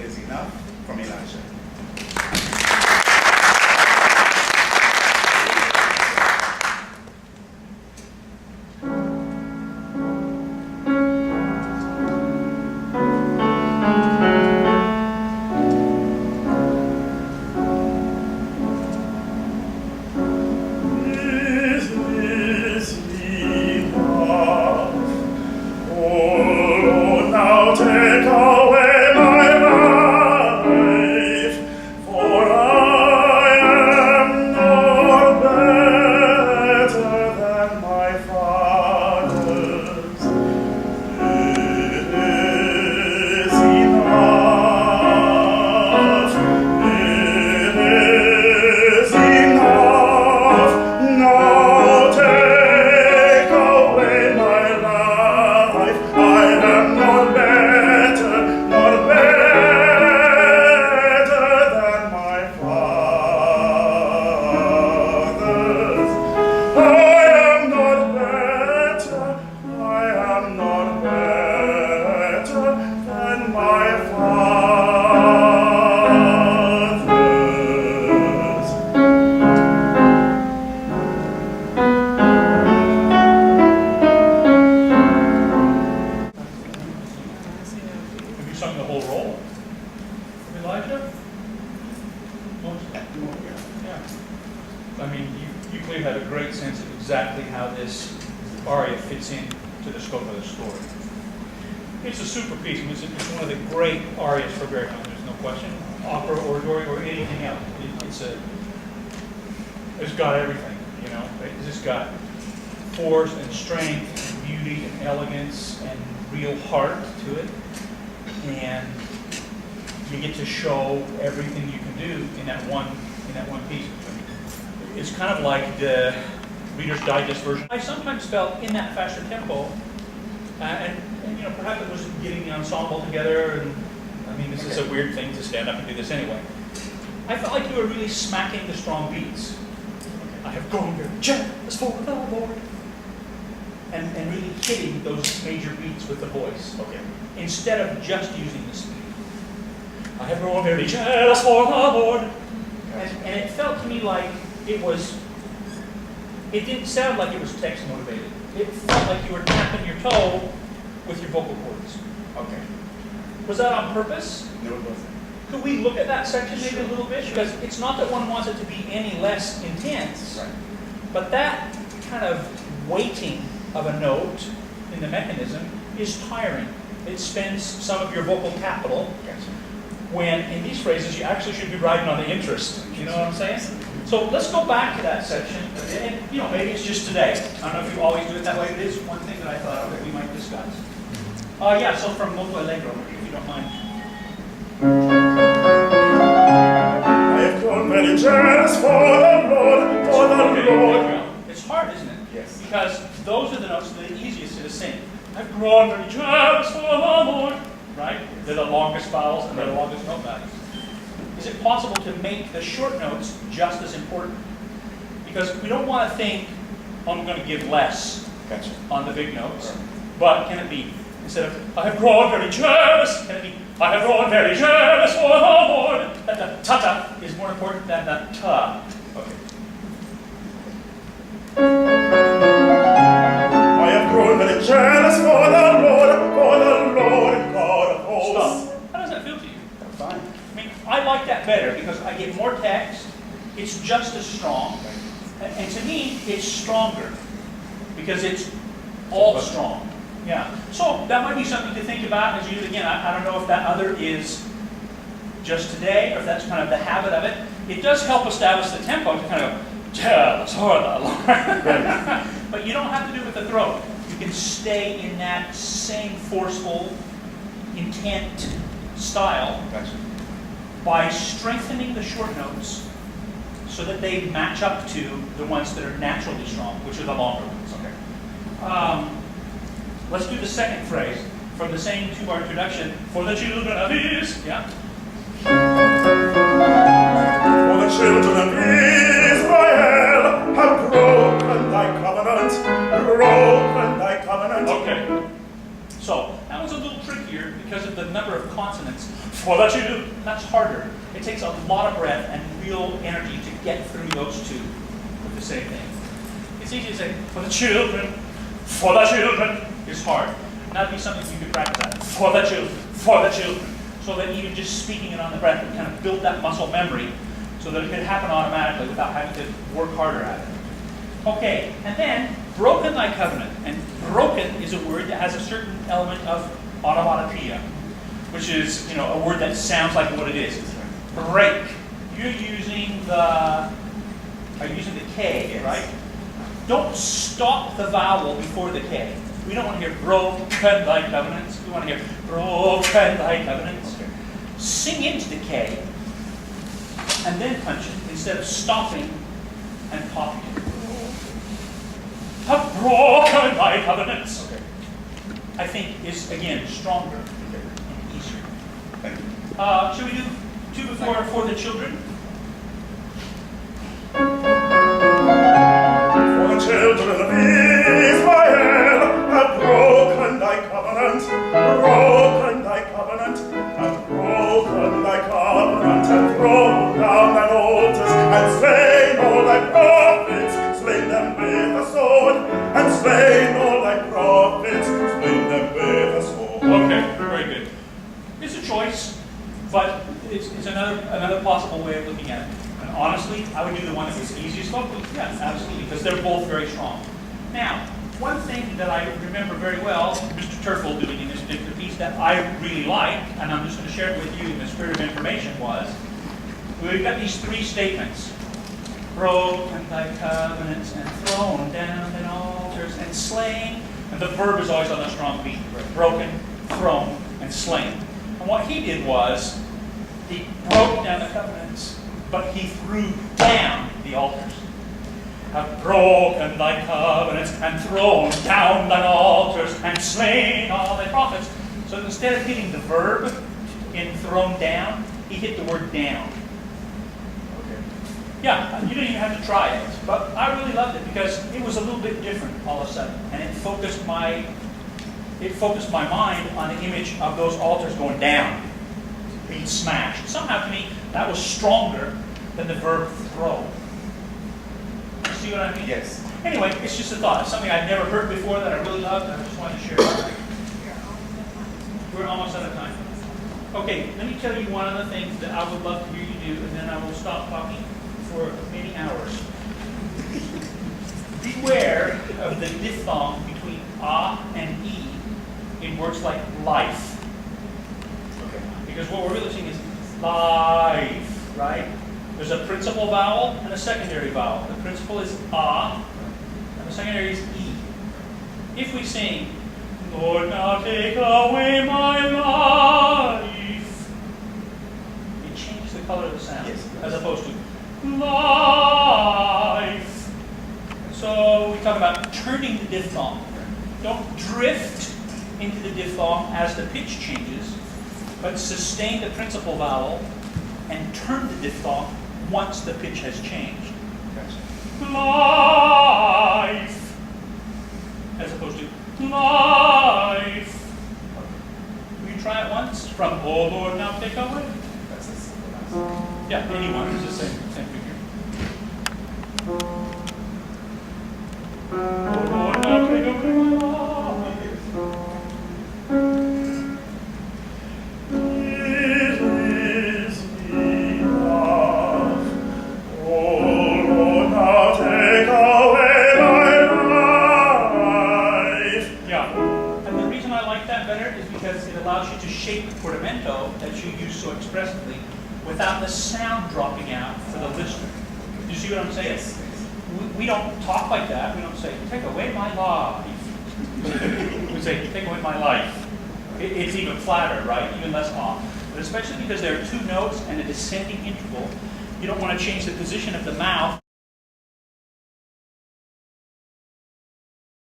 is enough from Elijah. It's a super piece. It's one of the great arias for baritone. There's no question. Opera, oratory, or anything else. It's got everything. You know, it's just got force and strength, and beauty and elegance and real heart to it, and you get to show everything you can do in that one piece. It's kind of like the Reader's Digest version. I sometimes felt in that faster tempo, and you know, perhaps it was getting the ensemble together, and I mean, this is a weird thing to stand up and do this anyway. I felt like you were really smacking the strong beats. I have gone very jealous for the Lord. And really hitting those major beats with the voice. Okay. Instead of just using the speed. I have grown very jealous for the Lord. And it felt to me like it didn't sound like it was text motivated. It felt like you were tapping your toe with your vocal cords. Okay. Was that on purpose? No, it wasn't. Could we look at that section maybe a little bit? Because it's not that one wants it to be any less intense, right, but that kind of weighting of a note in the mechanism is tiring. It spends some of your vocal capital, when in these phrases you actually should be riding on the interest. You know what I'm saying? So let's go back to that section, and you know, maybe it's just today. I don't know if you always do it that way, but it is one thing that I thought that we might discuss. Yeah, so from Molto Allegro, if you don't mind. I have grown very jealous for the Lord, for the Lord. It's hard, isn't it? Yes. Because those are the notes that are the easiest to sing. I've grown very jealous for the Lord. Right? They're the longest vowels and they're the longest note values. Is it possible to make the short notes just as important? Because we don't want to think, I'm going to give less on the big notes. But can it be, instead of, I have grown very jealous, can it be, I have grown very jealous for the Lord? That the ta-ta is more important than the ta. Okay. I have grown very jealous for the Lord God of hosts. Stop. How does that feel to you? Fine. I mean, I like that better because I get more text, it's just as strong, and to me, it's stronger because it's all strong. Yeah. So that might be something to think about as you do it again. I don't know if that other is just today or if that's kind of the habit of it. It does help establish the tempo to kind of jealous for the Lord. But you don't have to do it with the throat. You can stay in that same forceful, intent style by strengthening the short notes so that they match up to the ones that are naturally strong, which are the longer ones. Okay. Let's do the second phrase from the same two-bar introduction. For the children of Israel. Yeah. For the children of Israel have broken thy covenant, broken thy covenant. Okay. So that was a little tricky trickier because of the number of consonants. For the children, that's harder. It takes a lot of breath and real energy to get through those two with the same thing. It's easy to say, for the children is hard. And that'd be something you could practice at. For the children. So that even just speaking it on the breath would kind of build that muscle memory so that it could happen automatically without having to work harder at it. Okay, and then broken thy covenant. And broken is a word that has a certain element of onomatopoeia, which is, a word that sounds like what it is. Break. You're using the K, right? Don't stop the vowel before the K. We don't want to hear broken thy covenants. We want to hear broken thy covenants. Sing into the K and then punch it instead of stopping and popping it. Have broken thy covenants. Okay. I think is again stronger and easier. Thank you. Should we do two before for the children? For the children of Israel have broken thy covenant, have broken thy covenant, and thrown down thine altars, and slain all thy prophets, slain them with a sword, and slain all thy prophets, slain them with a sword. Okay, very good. It's a choice, but it's another possible way of looking at it. And honestly, I would do the one that was easiest vocally. Yeah, absolutely, because they're both very strong. Now, one thing that I remember very well, Mr. Turfel doing in this particular piece that I really like, and I'm just going to share it with you in the spirit of information, was we've got these three statements. Broken thy covenants and thrown down in altars and slain. And the verb is always on a strong beat. Broken, thrown, and slain. And what he did was, he broke down the covenants, but he threw down the altars. Have broken thy covenants and thrown down thine altars and slain all thy prophets. So instead of hitting the verb in thrown down, he hit the word down. Okay. Yeah, you didn't even have to try it, but I really loved it because it was a little bit different all of a sudden, and it focused my mind on the image of those altars going down, being smashed. Somehow to me, that was stronger than the verb throw. See what I mean? Yes. Anyway, it's just a thought. It's something I'd never heard before that I really loved, and I just wanted to share it. We're almost out of time. Okay, let me tell you one of the things that I would love to hear you do, and then I will stop talking for many hours. Beware of the diphthong between ah and e in words like life. Okay. Because what we're really saying is life, right? There's a principal vowel and a secondary vowel. The principal is ah, and the secondary is e. If we sing, Lord, now take away my life, it changes the color of the sound, yes, as opposed to life. And so we talk about turning the diphthong. Don't drift into the diphthong as the pitch changes, but sustain the principal vowel and turn the diphthong once the pitch has changed. Life, as opposed to life. Will you try it once? From oh Lord, now take away. Yeah, anyone is the same figure. Oh Lord, now take away my life. Shape the portamento that you use so expressively without the sound dropping out for the listener. Do you see what I'm saying? Yes. We don't talk like that. We don't say, take away my life. We say, take away my life. It's even flatter, right? Even less off. But especially because there are two notes and a descending interval, you don't want to change the position of the mouth.